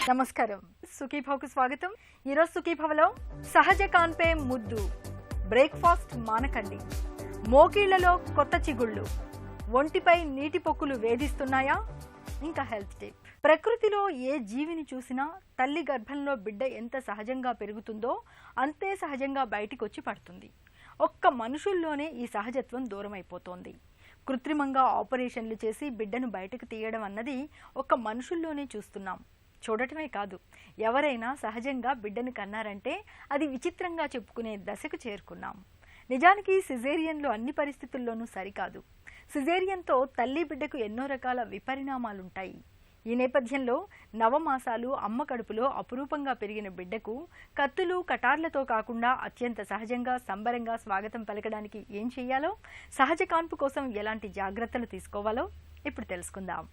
నమస్కారం, సుఖీభవకు స్వాగతం. ఈరోజు సుఖీభవలో సహజ కాన్పే ముద్దు, బ్రేక్ఫాస్ట్ మానకండి, మోకీళ్లలో కొత్త చిగుళ్ళు, ఒంటిపై నీటి పొక్కులు వేధిస్తున్నాయా, ఇంకా హెల్త్ టిప్. ప్రకృతిలో ఏ జీవిని చూసినా తల్లి గర్భంలో బిడ్డ ఎంత సహజంగా పెరుగుతుందో అంతే సహజంగా బయటికి వచ్చి పడుతుంది. ఒక్క మనుషుల్లోనే ఈ సహజత్వం దూరం అయిపోతోంది. కృత్రిమంగా ఆపరేషన్లు చేసి బిడ్డను బయటకు తీయడం అన్నది ఒక్క మనుషుల్లోనే చూస్తున్నాం. చూడటమే కాదు, ఎవరైనా సహజంగా బిడ్డను కన్నారంటే అది విచిత్రంగా చెప్పుకునే దశకు చేరుకున్నాం. నిజానికి సిజేరియన్లు అన్ని పరిస్థితుల్లోనూ సరికాదు. సిజేరియన్తో తల్లి బిడ్డకు ఎన్నో రకాల విపరిణామాలుంటాయి. ఈ నేపథ్యంలో నవమాసాలు అమ్మ కడుపులో అపురూపంగా పెరిగిన బిడ్డకు కత్తులు కటార్లతో కాకుండా అత్యంత సహజంగా సంబరంగా స్వాగతం పలకడానికి ఏం చేయాలో, సహజ కాన్పు కోసం ఎలాంటి జాగ్రత్తలు తీసుకోవాలో ఇప్పుడు తెలుసుకుందాం.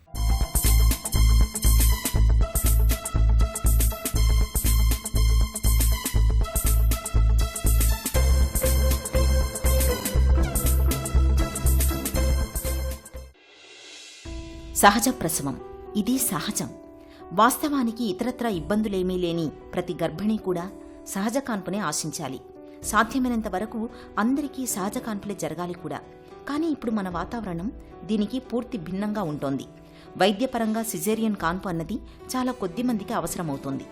సహజ ప్రసవం ఇది సహజం. వాస్తవానికి ఇతరత్రా ఇబ్బందులేమీ లేని ప్రతి గర్భిణీ కూడా సహజ కాన్పునే ఆశించాలి. సాధ్యమైనంత వరకు అందరికీ సహజ కాన్పులే జరగాలి కూడా. కానీ ఇప్పుడు మన వాతావరణం దీనికి పూర్తి భిన్నంగా ఉంటోంది. వైద్యపరంగా సిజేరియన్ కాన్పు అన్నది చాలా కొద్ది మందికి అవసరమవుతోంది.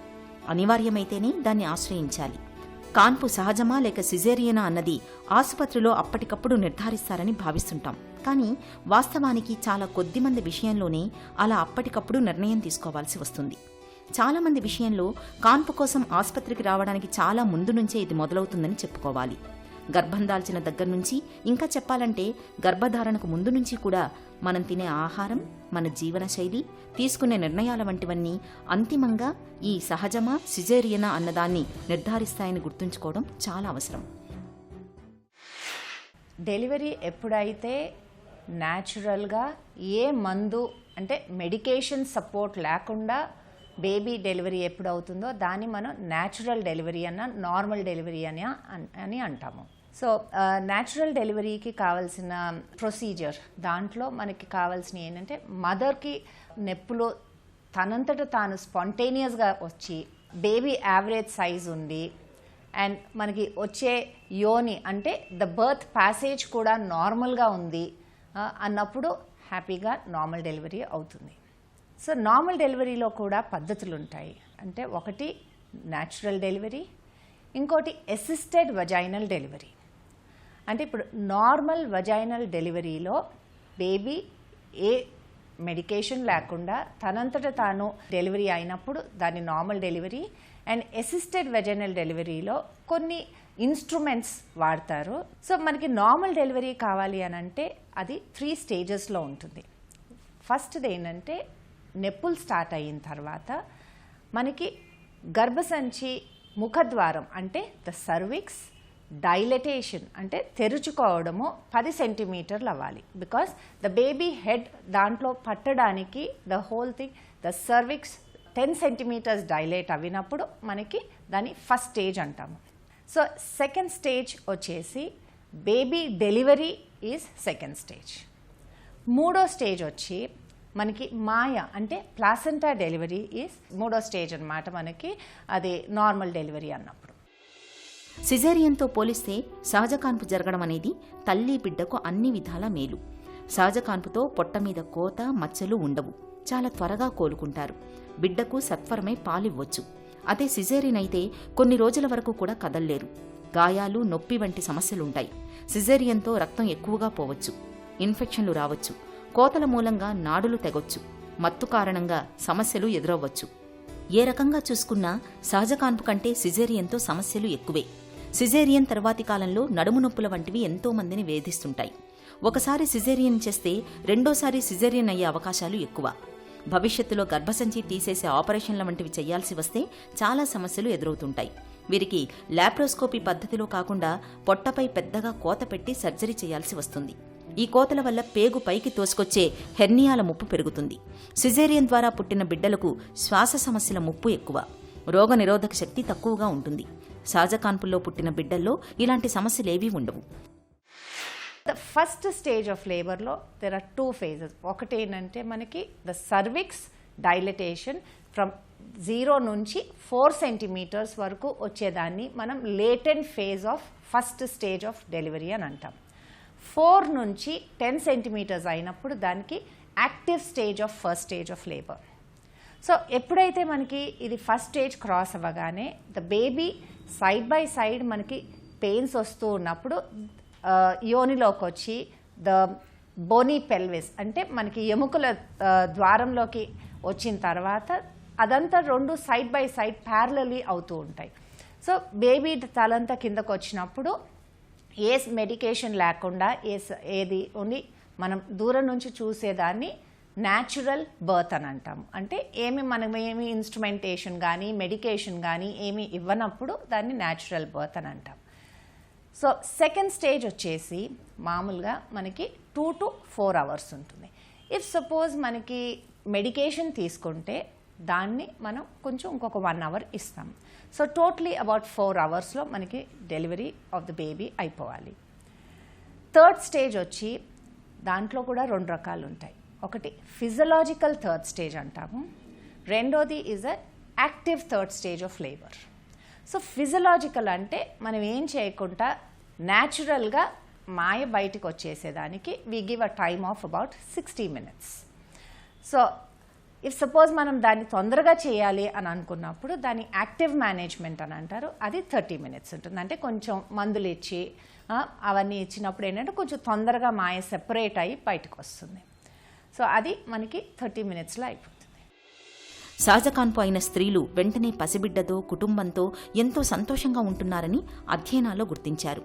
అనివార్యమైతేనే దాన్ని ఆశ్రయించాలి. కాన్పు సహజమా లేక సిజేరియనా అన్నది ఆసుపత్రిలో అప్పటికప్పుడు నిర్ధారిస్తారని భావిస్తుంటాం. కానీ వాస్తవానికి చాలా కొద్ది మంది విషయంలోనే అలా అప్పటికప్పుడు నిర్ణయం తీసుకోవాల్సి వస్తుంది. చాలా మంది విషయంలో కాన్పు కోసం ఆసుపత్రికి రావడానికి చాలా ముందు నుంచే ఇది మొదలవుతుందని చెప్పుకోవాలి. గర్భం దాల్చిన దగ్గర నుంచి, ఇంకా చెప్పాలంటే గర్భధారణకు ముందు నుంచి కూడా మనం తినే ఆహారం, మన జీవన శైలి, తీసుకునే నిర్ణయాల వంటివన్నీ అంతిమంగా ఈ సహజమా సిజేరియనా అన్నదాన్ని నిర్ధారిస్తాయని గుర్తుంచుకోవడం చాలా అవసరం. డెలివరీ ఎప్పుడైతే న్యాచురల్గా ఏ మందు అంటే మెడికేషన్ సపోర్ట్ లేకుండా బేబీ డెలివరీ ఎప్పుడు అవుతుందో దాన్ని మనం న్యాచురల్ డెలివరీ నార్మల్ డెలివరీ అని అంటాము. సో న్యాచురల్ డెలివరీకి కావాల్సిన ప్రొసీజర్, దాంట్లో మనకి కావాల్సిన ఏంటంటే మదర్కి నొప్పులు తనంతట తాను స్పాంటేనియస్గా వచ్చి బేబీ యావరేజ్ సైజ్ ఉంది అండ్ మనకి వచ్చే యోని అంటే ద బర్త్ ప్యాసేజ్ కూడా నార్మల్గా ఉంది అన్నప్పుడు హ్యాపీగా నార్మల్ డెలివరీ అవుతుంది. సో నార్మల్ డెలివరీలో కూడా పద్ధతులు ఉంటాయి. అంటే ఒకటి న్యాచురల్ డెలివరీ, ఇంకోటి అసిస్టెడ్ వజైనల్ డెలివరీ. అంటే ఇప్పుడు నార్మల్ వజైనల్ డెలివరీలో బేబీ ఏ మెడికేషన్ లేకుండా తనంతట తాను డెలివరీ అయినప్పుడు దాన్ని normal delivery. And assisted vaginal డెలివరీలో కొన్ని ఇన్స్ట్రుమెంట్స్ వాడతారు. సో మనకి నార్మల్ డెలివరీ కావాలి అని అంటే అది 3 స్టేజెస్లో ఉంటుంది. ఫస్ట్ది ఏంటంటే నొప్పులు స్టార్ట్ అయిన తర్వాత మనకి గర్భసంచి ముఖద్వారం అంటే ద సర్విక్స్ డైలటేషన్ అంటే తెరుచుకోవడము 10 సెంటీమీటర్లు అవ్వాలి. బికాస్ ద బేబీ హెడ్ దాంట్లో పట్టడానికి the whole thing the cervix 10 centimetres dilate అవినప్పుడు మనకి దాన్ని ఫస్ట్ స్టేజ్ అంటాము. సో సెకండ్ స్టేజ్ వచ్చేసి baby delivery is second stage. మూడో స్టేజ్ వచ్చి మనకి మాయ అంటే ప్లాసెంటా డెలివరీ ఈజ్ మూడో స్టేజ్ అన్నమాట. మనకి అది నార్మల్ డెలివరీ అన్నప్పుడు. సిజేరియన్తో పోలిస్తే సహజ కాన్పు జరగడం అనేది తల్లి బిడ్డకు అన్ని విధాల మేలు. సహజ కాన్పుతో పొట్ట మీద కోత, మచ్చలు ఉండవు. చాలా త్వరగా కోలుకుంటారు. బిడ్డకు సత్వరమై పాలివ్వచ్చు. అదే సిజేరియన్ అయితే కొన్ని రోజుల వరకు కూడా కదల్లేరు. గాయాలు, నొప్పి వంటి సమస్యలుంటాయి. సిజేరియన్తో రక్తం ఎక్కువగా పోవచ్చు, ఇన్ఫెక్షన్లు రావచ్చు, కోతల మూలంగా నాడులు తెగొచ్చు, మత్తు కారణంగా సమస్యలు ఎదురవ్వచ్చు. ఏ రకంగా చూసుకున్నా సహజ కాన్పు కంటే సిజేరియన్తో సమస్యలు ఎక్కువే. సిజేరియన్ తర్వాతి కాలంలో నడుము నొప్పుల వంటివి ఎంతో మందిని వేధిస్తుంటాయి. ఒకసారి సిజేరియన్ చేస్తే రెండోసారి సిజేరియన్ అయ్యే అవకాశాలు ఎక్కువ. భవిష్యత్తులో గర్భసంచి తీసేసే ఆపరేషన్ల వంటివి చేయాల్సి వస్తే చాలా సమస్యలు ఎదురవుతుంటాయి. వీరికి లాప్రోస్కోపీ పద్ధతిలో కాకుండా పొట్టపై పెద్దగా కోత పెట్టి సర్జరీ చేయాల్సి వస్తుంది. ఈ కోతల వల్ల పేగు పైకి తోసుకొచ్చే హెర్నియాల ముప్పు పెరుగుతుంది. సిజేరియన్ ద్వారా పుట్టిన బిడ్డలకు శ్వాస సమస్యల ముప్పు ఎక్కువ. రోగ నిరోధక శక్తి తక్కువగా ఉంటుంది. సహజ కాన్పుల్లో పుట్టిన బిడ్డల్లో ఇలాంటి సమస్యలేవీ ఉండవు. ద ఫస్ట్ స్టేజ్ ఆఫ్ లేబర్లో దెర్ ఆర్ 2 phases. ఒకటి ఏంటంటే మనకి ద సర్విక్స్ డైలటేషన్ ఫ్రమ్ 0 నుంచి 4 సెంటీమీటర్స్ వరకు వచ్చేదాన్ని మనం latent phase of first stage of delivery అని అంటాం. 4 నుంచి 10 సెంటీమీటర్స్ అయినప్పుడు దానికి active stage of first stage of labour. So ఎప్పుడైతే మనకి ఇది ఫస్ట్ స్టేజ్ క్రాస్ అవ్వగానే the baby side by side మనకి పెయిన్స్ వస్తూ ఉన్నప్పుడు యోనిలోకి వచ్చి ద బోనీ పెల్విస్ అంటే మనకి ఎముకల ద్వారంలోకి వచ్చిన తర్వాత అదంతా 2 సైడ్ బై సైడ్ ప్యారలీ అవుతూ ఉంటాయి. సో బేబీ తలంతా కిందకు వచ్చినప్పుడు ఏ మెడికేషన్ లేకుండా ఏది ఓన్లీ మనం దూరం నుంచి చూసేదాన్ని న్యాచురల్ బర్త్ అని అంటాము. అంటే మనం ఏమి ఇన్స్ట్రుమెంటేషన్ కానీ మెడికేషన్ కానీ ఏమి ఇవ్వనప్పుడు దాన్ని న్యాచురల్ బర్త్ అని అంటాం. సో సెకండ్ స్టేజ్ వచ్చేసి మామూలుగా మనకి 2 to 4 అవర్స్ ఉంటుంది. ఇఫ్ సపోజ్ మనకి మెడికేషన్ తీసుకుంటే దాన్ని మనం కొంచెం ఇంకొక 1 అవర్ ఇస్తాం. సో టోటలీ అబౌట్ 4 అవర్స్లో మనకి డెలివరీ ఆఫ్ ద బేబీ అయిపోవాలి. థర్డ్ స్టేజ్ వచ్చి దాంట్లో కూడా 2 రకాలు ఉంటాయి. ఒకటి ఫిజియలాజికల్ థర్డ్ స్టేజ్ అంటాము, రెండోది is a active third stage of labour. So physiological అంటే మనం ఏం చేయకుండా న్యాచురల్గా మాయ బయటకు వచ్చేసేదానికి we give a time of about 60 minutes. So if suppose మనం దాన్ని తొందరగా చేయాలి అని అనుకున్నప్పుడు దాన్ని యాక్టివ్ మేనేజ్మెంట్ అని అంటారు. అది 30 minutes ఉంటుంది. అంటే కొంచెం మందులు ఇచ్చి అవన్నీ ఇచ్చినప్పుడు ఏంటంటే కొంచెం తొందరగా మాయ సెపరేట్ అయ్యి బయటకు వస్తుంది. సో అది మనకి 30 minutesలో అయిపోతుంది. సహజకాన్పు అయిన స్త్రీలు వెంటనే పసిబిడ్డతో కుటుంబంతో ఎంతో సంతోషంగా ఉంటున్నారని అధ్యయనాల్లో గుర్తించారు.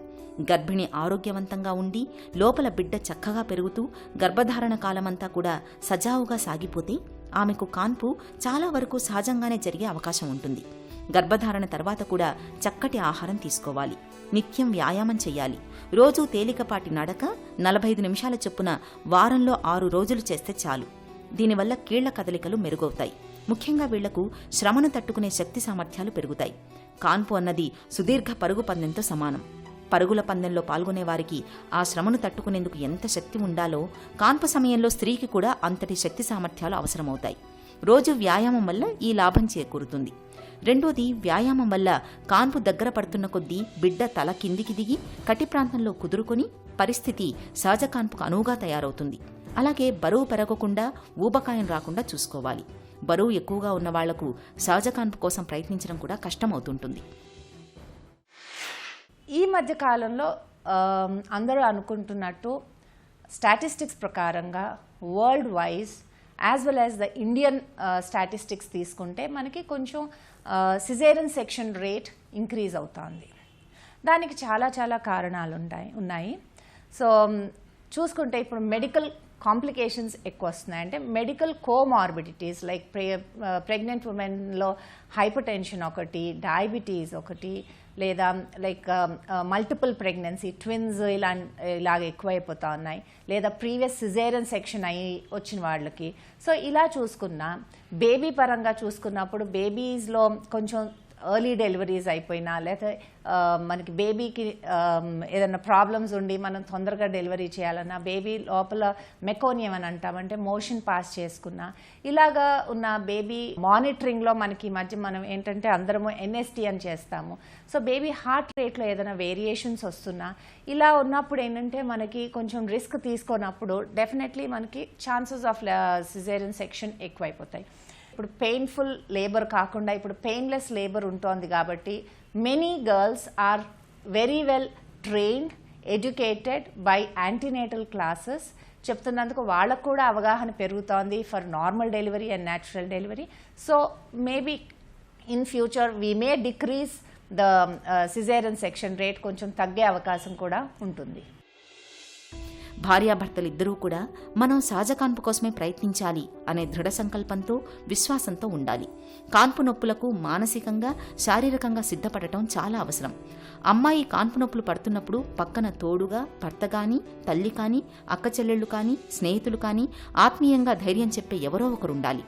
గర్భిణి ఆరోగ్యవంతంగా ఉండి లోపల బిడ్డ చక్కగా పెరుగుతూ గర్భధారణ కాలమంతా కూడా సజావుగా సాగిపోతే ఆమెకు కాన్పు చాలా వరకు సహజంగానే జరిగే అవకాశం ఉంటుంది. గర్భధారణ తర్వాత కూడా చక్కటి ఆహారం తీసుకోవాలి, నిత్యం వ్యాయామం చెయ్యాలి. రోజూ తేలికపాటి నడక 45 నిమిషాల చొప్పున వారంలో 6 రోజులు చేస్తే చాలు. దీనివల్ల కీళ్ల కదలికలు మెరుగవుతాయి. ముఖ్యంగా వీళ్లకు శ్రమను తట్టుకునే శక్తి సామర్థ్యాలు పెరుగుతాయి. కాన్పు అన్నది సుదీర్ఘ పరుగు పందెంతో సమానం. పరుగుల పందెంలో పాల్గొనేవారికి ఆ శ్రమను తట్టుకునేందుకు ఎంత శక్తి ఉండాలో కాన్పు సమయంలో స్త్రీకి కూడా అంతటి శక్తి సామర్థ్యాలు అవసరమవుతాయి. రోజు వ్యాయామం వల్ల ఈ లాభం చేకూరుతుంది. రెండోది, వ్యాయామం వల్ల కాన్పు దగ్గర పడుతున్న కొద్దీ బిడ్డ తల కిందికి దిగి కటి ప్రాంతంలో కుదురుకొని పరిస్థితి సహజ కాన్పుకు అనువుగా తయారవుతుంది. అలాగే బరువు పెరగకుండా ఊబకాయం రాకుండా చూసుకోవాలి. బరువు ఎక్కువగా ఉన్న వాళ్లకు సహజ కాన్పు కోసం ప్రయత్నించడం కూడా కష్టమవుతుంటుంది. ఈ మధ్య కాలంలో అందరూ అనుకుంటున్నట్టు స్టాటిస్టిక్స్ ప్రకారంగా world wise as well as the Indian statistics తీసుకుంటే మనకి కొంచెం సిజేరియన్ సెక్షన్ రేట్ ఇంక్రీజ్ అవుతోంది. దానికి చాలా చాలా కారణాలు ఉన్నాయి. సో చూసుకుంటే ఇప్పుడు మెడికల్ కాంప్లికేషన్స్ ఎక్కువ వస్తున్నాయి. అంటే మెడికల్ కోమార్బిడిటీస్ లైక్ ప్రెగ్నెంట్ ఉమెన్లో హైపర్ టెన్షన్ ఒకటి, డయాబెటీస్ ఒకటి, లేదా లైక్ మల్టిపుల్ ప్రెగ్నెన్సీ ట్విన్స్ ఇలాగ ఎక్కువైపోతూ ఉన్నాయి, లేదా ప్రీవియస్ సిజేరియన్ సెక్షన్ అయ్యి వచ్చిన వాళ్ళకి. సో ఇలా చూసుకున్నా బేబీ పరంగా చూసుకున్నప్పుడు బేబీస్లో కొంచెం ఎర్లీ డెలివరీస్ అయిపోయినా లేదా మనకి బేబీకి ఏదైనా ప్రాబ్లమ్స్ ఉండి మనం తొందరగా డెలివరీ చేయాలన్నా బేబీ లోపల మెకోనియం అని అంటామంటే మోషన్ పాస్ చేసుకున్నా ఇలాగా ఉన్న బేబీ మానిటరింగ్లో మనకి మధ్య మనం ఏంటంటే అందరము ఎన్ఎస్టీ అని చేస్తాము. సో బేబీ హార్ట్ రేట్లో ఏదైనా వేరియేషన్స్ వస్తున్నా ఇలా ఉన్నప్పుడు ఏంటంటే మనకి కొంచెం రిస్క్ తీసుకున్నప్పుడు డెఫినెట్లీ మనకి ఛాన్సెస్ ఆఫ్ సిజేరియన్ సెక్షన్ ఎక్కువైపోతాయి. ఇప్పుడు పెయిన్ఫుల్ లేబర్ కాకుండా ఇప్పుడు పెయిన్లెస్ లేబర్ ఉంటుంది కాబట్టి many girls are very well trained, educated by antenatal classes చెప్తున్నందుకు వాళ్ళకు కూడా అవగాహన పెరుగుతోంది for normal delivery and natural delivery. So maybe in future we may decrease the caesarean section rate, కొంచెం తగ్గే అవకాశం కూడా ఉంటుంది. భార్యాభర్తలిద్దరూ కూడా మనం సహజ కాన్పు కోసమే ప్రయత్నించాలి అనే దృఢ సంకల్పంతో విశ్వాసంతో ఉండాలి. కాన్పు నొప్పులకు మానసికంగా శారీరకంగా సిద్ధపడటం చాలా అవసరం. అమ్మాయి కాన్పు నొప్పులు పడుతున్నప్పుడు పక్కన తోడుగా భర్త గాని, తల్లి కాని, అక్క చెల్లెళ్లు కాని, స్నేహితులు కాని ఆత్మీయంగా ధైర్యం చెప్పే ఎవరో ఒకరుండాలి.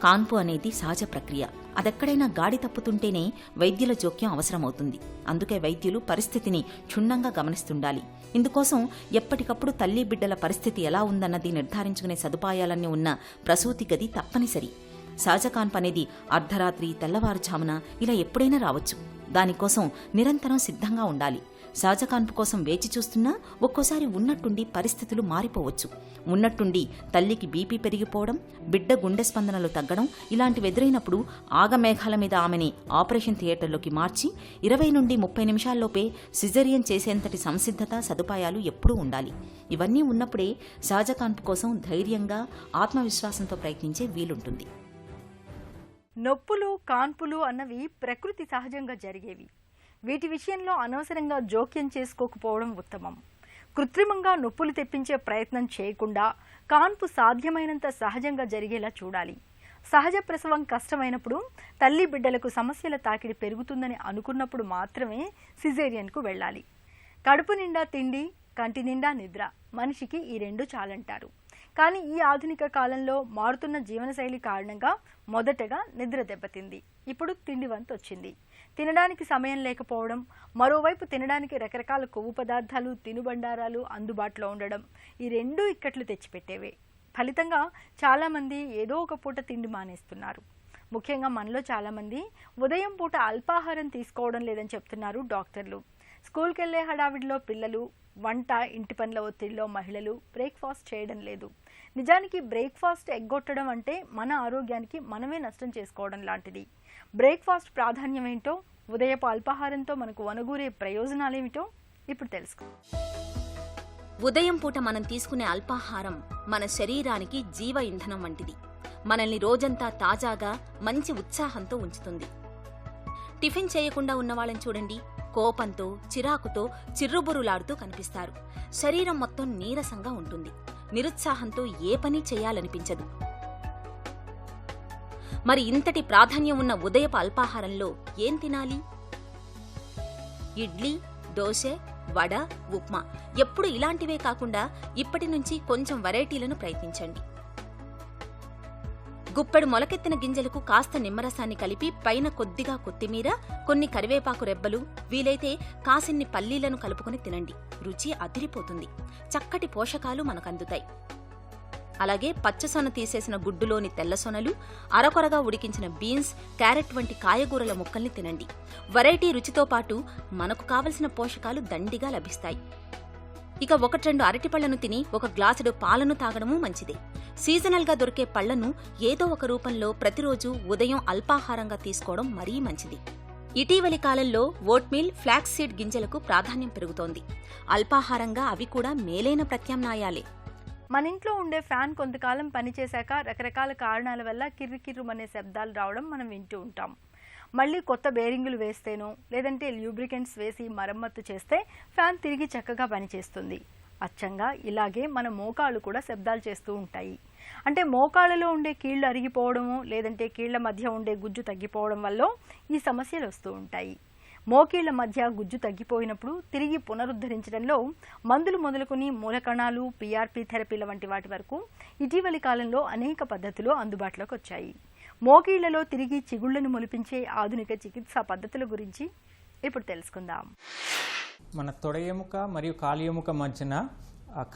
కాన్పు అనేది సహజ ప్రక్రియ. అదెక్కడైనా గాడి తప్పుతుంటేనే వైద్యుల జోక్యం అవసరమవుతుంది. అందుకే వైద్యులు పరిస్థితిని క్షుణ్ణంగా గమనిస్తుండాలి. ఇందుకోసం ఎప్పటికప్పుడు తల్లి బిడ్డల పరిస్థితి ఎలా ఉందన్నది నిర్ధారించుకునే సదుపాయాలన్నీ ఉన్న ప్రసూతి గది తప్పనిసరి. సహజ కాన్పు అనేది అర్ధరాత్రి, తెల్లవారుజామున ఇలా ఎప్పుడైనా రావచ్చు. దానికోసం నిరంతరం సిద్ధంగా ఉండాలి. సహజ కాన్పు కోసం వేచి చూస్తున్నా ఒక్కోసారి ఉన్నట్టుండి పరిస్థితులు మారిపోవచ్చు. ఉన్నట్టుండి తల్లికి బీపీ పెరిగిపోవడం, బిడ్డ గుండె స్పందనలు తగ్గడం ఇలాంటివి ఎదురైనప్పుడు ఆగమేఘాల మీద ఆమెని ఆపరేషన్ థియేటర్లోకి మార్చి 20 నుండి 30 నిమిషాల్లోపే సిజేరియన్ చేసేంతటి సంసిద్ధత, సదుపాయాలు ఎప్పుడూ ఉండాలి. ఇవన్నీ ఉన్నప్పుడే సహజ కాన్పు కోసం ధైర్యంగా, ఆత్మవిశ్వాసంతో ప్రయత్నించే వీలుంటుంది. నొప్పులు, కాన్పులు అన్నవి ప్రకృతి సహజంగా జరిగేవి. వీటి విషయంలో అనవసరంగా జోక్యం చేసుకోకపోవడం ఉత్తమం. కృత్రిమంగా నొప్పులు తెప్పించే ప్రయత్నం చేయకుండా కాన్పు సాధ్యమైనంత సహజంగా జరిగేలా చూడాలి. సహజ ప్రసవం కష్టమైనప్పుడు, తల్లి బిడ్డలకు సమస్యల తాకిడి పెరుగుతుందని అనుకున్నప్పుడు మాత్రమే సిజేరియన్కు వెళ్ళాలి. కడుపు నిండా తిండి, కంటి నిండా నిద్ర, మనిషికి ఈ రెండు చాలంటారు. కానీ ఈ ఆధునిక కాలంలో మారుతున్న జీవనశైలి కారణంగా మొదటగా నిద్ర దెబ్బతింది. ఇప్పుడు తిండి వంతు వచ్చింది. తినడానికి సమయం లేకపోవడం, మరోవైపు తినడానికి రకరకాల కొవ్వు పదార్థాలు, తినుబండారాలు అందుబాటులో ఉండడం, ఈ రెండూ ఇక్కట్లు తెచ్చిపెట్టేవే. ఫలితంగా చాలామంది ఏదో ఒక పూట తిండి మానేస్తున్నారు. ముఖ్యంగా మనలో చాలామంది ఉదయం పూట అల్పాహారం తీసుకోవడం లేదని చెప్తున్నారు డాక్టర్లు. స్కూల్కి వెళ్లే హడావిడిలో పిల్లలు, వంట, ఇంటి పనుల ఒత్తిడిలో మహిళలు బ్రేక్ఫాస్ట్ చేయడం లేదు. నిజానికి బ్రేక్ఫాస్ట్ ఎగ్గొట్టడం అంటే మన ఆరోగ్యానికి మనమే నష్టం చేసుకోవడం లాంటిది. బ్రేక్ఫాస్ట్ ప్రాధాన్యం ఏంటో, ఉదయపు అల్పాహారంతో మనకు వనగూరే ప్రయోజనాలేమిటో ఇప్పుడు తెలుసుకో. ఉదయం పూట మనం తీసుకునే అల్పాహారం మన శరీరానికి జీవ ఇంధనం వంటిది. మనల్ని రోజంతా తాజాగా, మంచి ఉత్సాహంతో ఉంచుతుంది. టిఫిన్ చేయకుండా ఉన్నవాళ్ళని చూడండి, కోపంతో, చిరాకుతో చిర్రుబురులాడుతూ కనిపిస్తారు. శరీరం మొత్తం నీరసంగా ఉంటుంది. నిరుత్సాహంతో ఏ పని చేయాలనిపించదు. మరి ఇంతటి ప్రాధాన్యం ఉన్న ఉదయపు అల్పాహారంలో ఏం తినాలి? ఇడ్లీ, దోశ, వడ, ఉప్మా. ఎప్పుడు ఇలాంటివే కాకుండా ఇప్పటి నుంచి కొంచెం వెరైటీలను ప్రయత్నించండి. గుప్పెడు మొలకెత్తిన గింజలకు కాస్త నిమ్మరసాన్ని కలిపి పైన కొద్దిగా కొత్తిమీర, కొన్ని కరివేపాకు రెబ్బలు, వీలైతే కాసిన్ని పల్లీలను కలుపుకొని తినండి. రుచి అదిరిపోతుంది. చక్కటి పోషకాలు మనకందుతాయి. అలాగే పచ్చసొన తీసేసిన గుడ్డులోని తెల్లసొనలు, అరకొరగా ఉడికించిన బీన్స్, క్యారెట్ వంటి కాయగూరల ముక్కల్ని తినండి. వెరైటీ రుచితో పాటు మనకు కావలసిన పోషకాలు దండిగా లభిస్తాయి. ఇక 1-2 అరటిపళ్లను తిని 1 గ్లాసుడు పాలను తాగడమూ మంచిదే. సీజనల్గా దొరికే పళ్లను ఏదో ఒక రూపంలో ప్రతిరోజు ఉదయం అల్పాహారంగా తీసుకోవడం మరీ మంచిది. ఇటీవలి కాలంలో ఓట్మీల్, ఫ్లాక్స్ సీడ్ గింజలకు ప్రాధాన్యం పెరుగుతోంది. అల్పాహారంగా అవి కూడా మేలైన ప్రత్యామ్నాయాలే. మన ఇంట్లో ఉండే ఫ్యాన్ కొంతకాలం పనిచేశాక రకరకాల కారణాల వల్ల కిర్రుకిర్రుమనే శబ్దాలు రావడం మనం వింటూ ఉంటాం. మళ్ళీ కొత్త బేరింగులు వేస్తేనో, లేదంటే ల్యూబ్రికెంట్స్ వేసి మరమ్మత్తు చేస్తే ఫ్యాన్ తిరిగి చక్కగా పనిచేస్తుంది. అచ్చంగా ఇలాగే మన మోకాళ్ళు కూడా శబ్దాలు చేస్తూ ఉంటాయి. అంటే మోకాళ్ళలో ఉండే కీళ్లు అరిగిపోవడము, లేదంటే కీళ్ల మధ్య ఉండే గుజ్జు తగ్గిపోవడం వల్ల ఈ సమస్యలు వస్తూ ఉంటాయి. మోకీళ్ల మధ్య గుజ్జు తగ్గిపోయినప్పుడు తిరిగి పునరుద్ధరించడంలో మందులు మొదలుకొని మూలకణాలు, పీఆర్పీ థెరపీల వంటి వాటి వరకు ఇటీవలి కాలంలో అనేక పద్ధతులు అందుబాటులోకి వచ్చాయి. మోకీళ్లలో తిరిగి చిగుళ్లను మొలిపించే ఆధునిక చికిత్సా పద్ధతుల గురించి ఇప్పుడు తెలుసుకుందాం. మన తొడ ఎముక మరియు కాలి ఎముక మధ్యన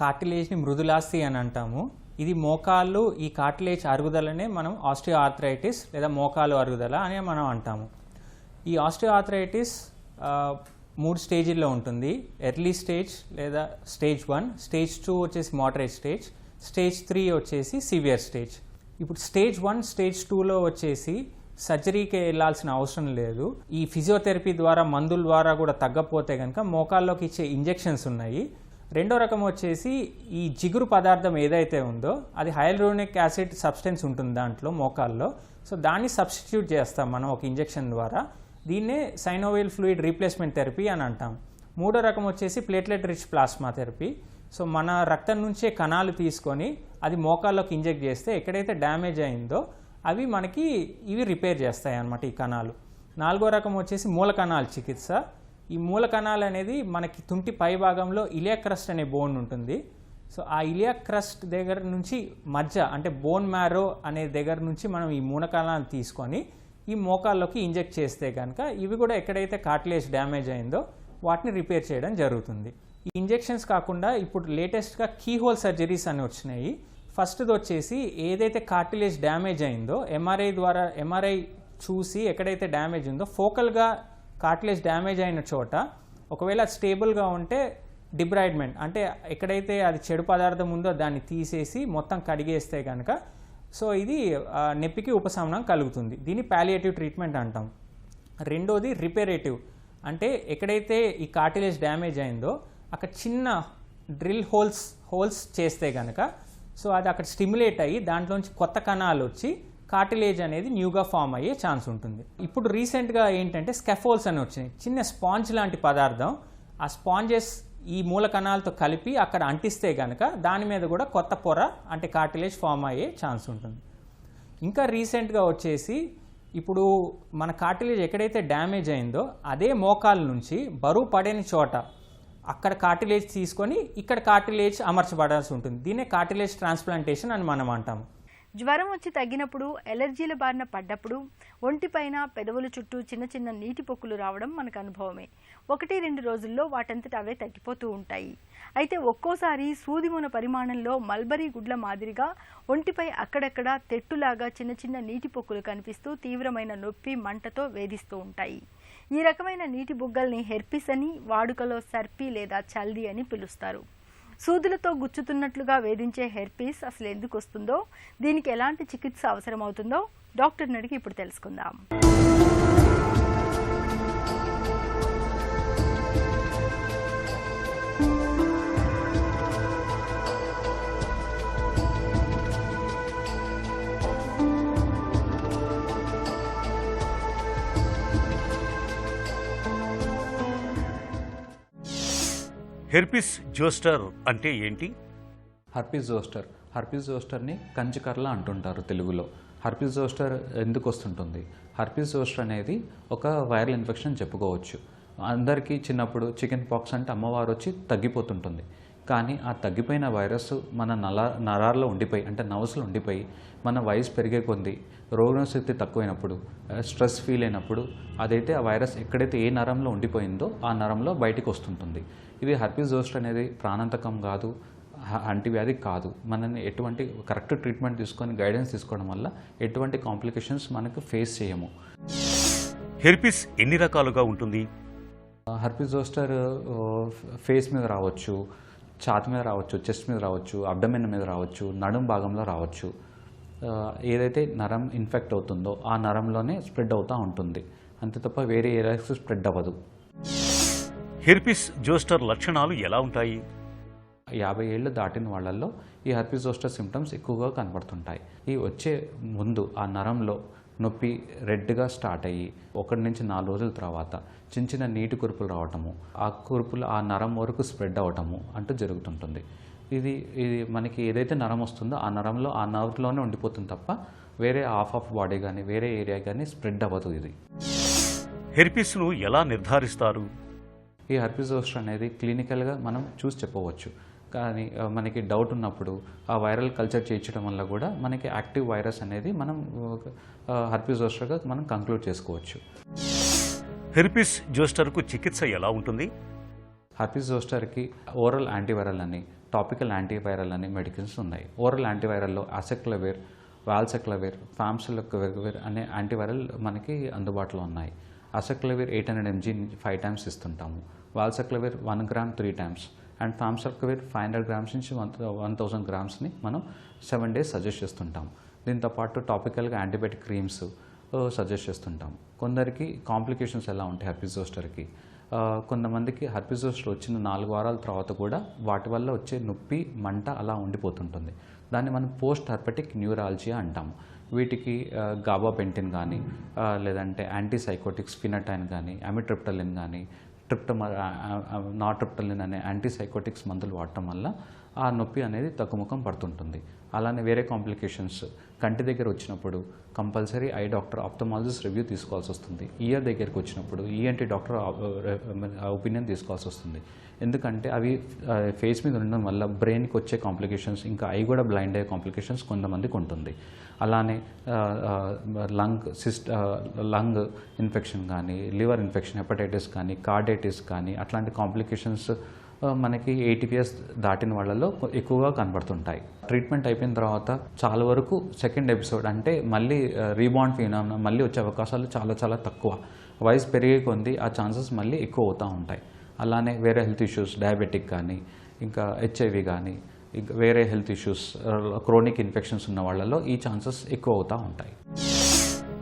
కార్టిలేజ్ని మృదులాస్థి అని అంటాము. ఇది మోకాళ్ళు, ఈ కార్టిలేజ్ అరుగుదలనే మనం ఆస్టియో ఆర్థరైటిస్ లేదా మోకాలు అరుగుదల అని మనం అంటాము. ఈ ఆస్టియో ఆర్థరైటిస్ 3 స్టేజీల్లో ఉంటుంది. ఎర్లీ స్టేజ్ లేదా స్టేజ్ 1, స్టేజ్ 2 వచ్చేసి మోడరేట్ స్టేజ్, స్టేజ్ 3 వచ్చేసి సివియర్ స్టేజ్. ఇప్పుడు స్టేజ్ 1, స్టేజ్ 2లో వచ్చేసి సర్జరీకి వెళ్లాల్సిన అవసరం లేదు. ఈ ఫిజియోథెరపీ ద్వారా, మందుల ద్వారా కూడా తగ్గపోతే కనుక మోకాల్లోకి ఇచ్చే ఇంజెక్షన్స్ ఉన్నాయి. రెండో రకం వచ్చేసి ఈ జిగురు పదార్థం ఏదైతే ఉందో అది హైలూరోనిక్ యాసిడ్ సబ్స్టెన్స్ ఉంటుంది దాంట్లో మోకాల్లో. సో దాన్ని సబ్స్టిట్యూట్ చేస్తాం మనం ఒక ఇంజెక్షన్ ద్వారా. దీన్నే సైనోవియల్ ఫ్లూయిడ్ రీప్లేస్మెంట్ థెరపీ అని అంటాం. మూడో రకం వచ్చేసి platelet rich plasma therapy. So మన రక్తం నుంచే కణాలు తీసుకొని అది మోకాల్లోకి ఇంజెక్ట్ చేస్తే ఎక్కడైతే డ్యామేజ్ అయిందో అవి మనకి ఇవి రిపేర్ చేస్తాయి అన్నమాట ఈ కణాలు. నాలుగో రకం వచ్చేసి మూల కణాల చికిత్స. ఈ మూల కణాలు అనేది మనకి తుంటి పై భాగంలో ఇలియాక్ క్రస్ట్ అనే బోన్ ఉంటుంది. సో ఆ ఇలియాక్ క్రస్ట్ దగ్గర నుంచి మధ్య అంటే బోన్ మ్యారో అనే దగ్గర నుంచి మనం ఈ మూల కణాలు తీసుకొని ఈ మోకాల్లోకి ఇంజెక్ట్ చేస్తే కనుక ఇవి కూడా ఎక్కడైతే కార్టిలేజ్ డ్యామేజ్ అయిందో వాటిని రిపేర్ చేయడం జరుగుతుంది. ఈ ఇంజెక్షన్స్ కాకుండా ఇప్పుడు లేటెస్ట్గా కీ హోల్ సర్జరీస్ అని వచ్చినాయి. ఫస్ట్ది వచ్చేసి ఏదైతే కార్టిలేజ్ డ్యామేజ్ అయిందో ఎంఆర్ఐ చూసి ఎక్కడైతే డ్యామేజ్ ఉందో ఫోకల్గా కార్టిలేజ్ డ్యామేజ్ అయిన చోట ఒకవేళ స్టేబుల్గా ఉంటే డిబ్రాయిడ్మెంట్ అంటే ఎక్కడైతే అది చెడు పదార్థం ఉందో దాన్ని తీసేసి మొత్తం కడిగేస్తే కనుక సో ఇది నొప్పికి ఉపశమనం కలుగుతుంది. దీన్ని పాలియేటివ్ ట్రీట్మెంట్ అంటాం. రెండోది రిపేరేటివ్ అంటే ఎక్కడైతే ఈ కార్టిలేజ్ డ్యామేజ్ అయిందో అక్కడ చిన్న డ్రిల్ హోల్స్ చేస్తే కనుక సో అది అక్కడ స్టిమ్యులేట్ అయ్యి దాంట్లోంచి కొత్త కణాలు వచ్చి కార్టిలేజ్ అనేది న్యూగా ఫామ్ అయ్యే ఛాన్స్ ఉంటుంది. ఇప్పుడు రీసెంట్గా ఏంటంటే స్కెఫోల్స్ అని వచ్చినాయి. చిన్న స్పాంజ్ లాంటి పదార్థం, ఆ స్పాంజెస్ ఈ మూల కణాలతో కలిపి అక్కడ అంటిస్తే కనుక దాని మీద కూడా కొత్త పొర అంటే కార్టిలేజ్ ఫామ్ అయ్యే ఛాన్స్ ఉంటుంది. ఇంకా రీసెంట్గా వచ్చేసి ఇప్పుడు మన కార్టిలేజ్ ఎక్కడైతే డ్యామేజ్ అయిందో అదే మోకాల నుంచి బరువు పడని చోట అక్కడ కార్టిలేజ్ తీసుకొని ఇక్కడ కార్టిలేజ్ అమర్చబడాల్సి ఉంటుంది. దీన్నే కార్టిలేజ్ ట్రాన్స్ప్లాంటేషన్ అని మనం అంటాము. జ్వరం వచ్చి తగ్గినప్పుడు, ఎలర్జీల బారిన పడ్డప్పుడు ఒంటిపైన పెదవుల చుట్టూ చిన్న చిన్న నీటి పొక్కులు రావడం మనకు అనుభవమే. 1-2 రోజుల్లో వాటంతట అవే తగ్గిపోతూ ఉంటాయి. అయితే ఒక్కోసారి సూదిమూన పరిమాణంలో మల్బరీ గుడ్ల మాదిరిగా ఒంటిపై అక్కడక్కడ తెట్టులాగా చిన్న చిన్న నీటి పొక్కులు కనిపిస్తూ తీవ్రమైన నొప్పి, మంటతో వేధిస్తూ ఉంటాయి. ఈ రకమైన నీటి బుగ్గల్ని హెర్పిస్ అని, వాడుకలో సర్పి లేదా చల్ది అని పిలుస్తారు. సూదులతో గుచ్చుతున్నట్లుగా వేధించే హెర్పిస్ అసలు ఎందుకు వస్తుందో, దీనికి ఎలాంటి చికిత్స అవసరమవుతుందో డాక్టర్ని అడిగి ఇప్పుడు తెలుసుకుందాం. హెర్పిస్ జోస్టర్ అంటే ఏంటి? హర్పిస్ జోస్టర్ని కంచికర్ల అంటుంటారు తెలుగులో. హర్పిస్ జోస్టర్ ఎందుకు వస్తుంటుంది? హర్పిస్ జోస్టర్ అనేది ఒక వైరల్ ఇన్ఫెక్షన్ చెప్పుకోవచ్చు. అందరికీ చిన్నప్పుడు చికెన్ పాక్స్ అంటే అమ్మవారు వచ్చి తగ్గిపోతుంటుంది. కానీ ఆ తగ్గిపోయిన వైరస్ మన నరాల్లో ఉండిపోయి అంటే నర్వ్స్లో ఉండిపోయి మన వయసు పెరిగే కొద్దీ రోగశక్తి తక్కువైనప్పుడు, స్ట్రెస్ ఫీల్ అయినప్పుడు అదైతే ఆ వైరస్ ఎక్కడైతే ఏ నరంలో ఉండిపోయిందో ఆ నరంలో బయటికి వస్తుంటుంది. ఇది హర్పిస్ జోస్టర్ అనేది ప్రాణాంతకం కాదు, అంటువ్యాధి కాదు. మనల్ని ఎటువంటి కరెక్ట్ ట్రీట్మెంట్ తీసుకొని గైడెన్స్ తీసుకోవడం వల్ల ఎటువంటి కాంప్లికేషన్స్ మనకు ఫేస్ చేయము. హెర్పిస్ ఎన్ని రకాలుగా ఉంటుంది? హర్పిస్ జోస్టర్ ఫేస్ మీద రావచ్చు, ఛాతి మీద రావచ్చు, చెస్ట్ మీద రావచ్చు, అబ్డమెన్ మీద రావచ్చు, నడుం భాగంలో రావచ్చు. ఏదైతే నరం ఇన్ఫెక్ట్ అవుతుందో ఆ నరంలోనే స్ప్రెడ్ అవుతూ ఉంటుంది, అంతే తప్ప వేరే ఏరియాస్ స్ప్రెడ్ అవ్వదు. హెర్పిస్ జోస్టర్ లక్షణాలు ఎలా ఉంటాయి? 50 ఏళ్ళు దాటిన వాళ్ళల్లో ఈ హెర్పిస్ జోస్టర్ సిమ్టమ్స్ ఎక్కువగా కనబడుతుంటాయి. ఈ వచ్చే ముందు ఆ నరంలో నొప్పి రెడ్గా స్టార్ట్ అయ్యి 1 నుంచి 4 రోజుల తర్వాత చిన్న చిన్న నీటి కురుపులు రావటము, ఆ కురుపులు ఆ నరం వరకు స్ప్రెడ్ అవ్వటము అంటూ జరుగుతుంటుంది. ఇది మనకి ఏదైతే నరం వస్తుందో ఆ నరంలో ఆ నర్వ్లోనే ఉండిపోతుంది తప్ప వేరే హాఫ్ ఆఫ్ బాడీ కానీ వేరే ఏరియా కానీ స్ప్రెడ్ అవ్వదు. ఇది హెర్పిస్ను ఎలా నిర్ధారిస్తారు? ఈ హెర్పిస్ జోస్టర్ అనేది క్లినికల్గా మనం చూసి చెప్పవచ్చు. కానీ మనకి డౌట్ ఉన్నప్పుడు ఆ వైరల్ కల్చర్ చేయించడం వల్ల కూడా మనకి యాక్టివ్ వైరస్ అనేది మనం హెర్పిస్ జోస్టర్గా మనం కంక్లూడ్ చేసుకోవచ్చు. హెర్పిస్ జోస్టర్కు చికిత్స ఎలా ఉంటుంది? హెర్పిస్ జోస్టర్కి ఓరల్ యాంటీవైరల్ అని, టాపికల్ యాంటీవైరల్ అని మెడిసిన్స్ ఉన్నాయి. ఓరల్ యాంటీవైరల్లో అసెక్లవేర్, వాల్సెక్లవేర్, ఫామ్సిలోక్విర్ అనే యాంటీవైరల్ మనకి అందుబాటులో ఉన్నాయి. అసెక్లవేర్ 800 mg 5 times ఇస్తుంటాము. Valacyclovir 1 gram 3 times and famciclovir 500 grams నుంచి 1000 grams మనం 7 days సజెస్ట్ చేస్తుంటాము. దీంతోపాటు టాపికల్గా యాంటీబయాటిక్ క్రీమ్స్ సజెస్ట్ చేస్తుంటాము. కొందరికి కాంప్లికేషన్స్ ఎలా ఉంటాయి హెర్పిస్ జోస్టర్కి, కొంతమందికి హెర్పిస్ జోస్టర్ వచ్చిన 4 వారాల తర్వాత కూడా వాటి వల్ల వచ్చే నొప్పి, మంట అలా ఉండిపోతుంటుంది. దాన్ని మనం పోస్ట్ హెర్పెటిక్ న్యూరాలజియా అంటాము. వీటికి గాబాపెంటిన్ కానీ లేదంటే యాంటీసైకోటిక్స్ ఫినటైన్ కానీ, అమిట్రిప్టలిన్ కానీ, నాట్రిప్టలిన్ అనే యాంటీసైకోటిక్స్ మందులు వాడటం వల్ల ఆ నొప్పి అనేది తగ్గుముఖం పడుతుంటుంది. అలానే వేరే కాంప్లికేషన్స్ కంటి దగ్గర వచ్చినప్పుడు compulsory I doctor, ophthalmologist review తీసుకోవాల్సి వస్తుంది. ఇయర్ దగ్గరికి వచ్చినప్పుడు ఈఎన్టీ డాక్టర్ ఒపీనియన్ తీసుకోవాల్సి వస్తుంది. ఎందుకంటే అవి ఫేస్ మీద ఉండడం వల్ల బ్రెయిన్కి వచ్చే కాంప్లికేషన్స్, ఇంకా ఐ కూడా బ్లైండ్ అయ్యే కాంప్లికేషన్స్ కొంతమందికి ఉంటుంది. అలానే లంగ్ ఇన్ఫెక్షన్ కానీ, లివర్ ఇన్ఫెక్షన్, హెపటైటిస్ కానీ, కార్డైటిస్ కానీ అట్లాంటి కాంప్లికేషన్స్ మనకి 80 ఇయర్స్ దాటిన వాళ్ళలో ఎక్కువగా కనబడుతుంటాయి. ట్రీట్మెంట్ అయిపోయిన తర్వాత చాలా వరకు సెకండ్ ఎపిసోడ్ అంటే మళ్ళీ రీబాండ్ ఫినామినా మళ్ళీ వచ్చే అవకాశాలు చాలా చాలా తక్కువ. వయసు పెరిగే కొద్దీ ఆ ఛాన్సెస్ మళ్ళీ ఎక్కువ అవుతూ ఉంటాయి. అలానే వేరే హెల్త్ ఇష్యూస్, డయాబెటిక్ కానీ, ఇంకా హెచ్ఐవి కానీ, ఇంకా వేరే హెల్త్ ఇష్యూస్, క్రోనిక్ ఇన్ఫెక్షన్స్ ఉన్న వాళ్ళలో ఈ ఛాన్సెస్ ఎక్కువ అవుతూ ఉంటాయి.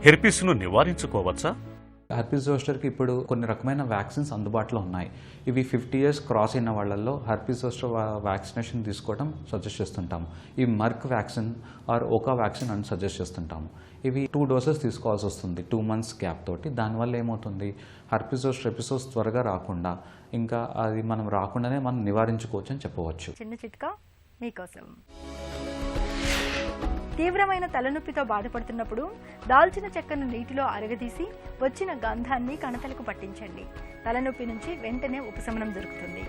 హెర్పిస్ను నివారించుకోవచ్చా? హెర్పిస్ జోస్టర్కి ఇప్పుడు కొన్ని రకమైన వ్యాక్సిన్స్ అందుబాటులో ఉన్నాయి. ఇవి 50 ఇయర్స్ క్రాస్ అయిన వాళ్ళల్లో హెర్పిస్ జోస్టర్ వ్యాక్సినేషన్ తీసుకోవడం సజెస్ట్ చేస్తుంటాము. ఈ మర్క్ వ్యాక్సిన్ ఆర్ ఓకా వ్యాక్సిన్ అని సజెస్ట్ చేస్తుంటాము. ఇవి 2 డోసెస్ తీసుకోవాల్సి వస్తుంది 2 months గ్యాప్ తోటి. దానివల్ల ఏమవుతుంది, హెర్పిస్ జోస్టర్ ఎపిసోడ్స్ త్వరగా రాకుండా, ఇంకా అది మనం రాకుండానే మనం నివారించుకోవచ్చు అని చెప్పవచ్చు. చిన్న చిట్కా మీకోసం. తీవ్రమైన తలనొప్పితో బాధపడుతున్నప్పుడు దాల్చిన చెక్కను నీటిలో అరగదీసి వచ్చిన గంధాన్ని కణతలకు పట్టించండి. తలనొప్పి నుంచి వెంటనే ఉపశమనం దొరుకుతుంది.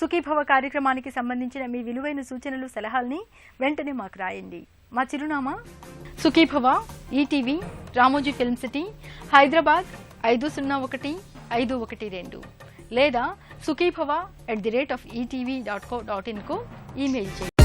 సుఖీభవ కార్యక్రమానికి సంబంధించిన మీ విలువైన సూచనలు, సలహాల్ని వెంటనే మాకు రాయండి. మా చిరునామా Sukhibhava, ETV, Ramoji film city, Hyderabad 501512 లేదా sukhibhava@etv.co.in కు ఈమెయిల్ చేయండి.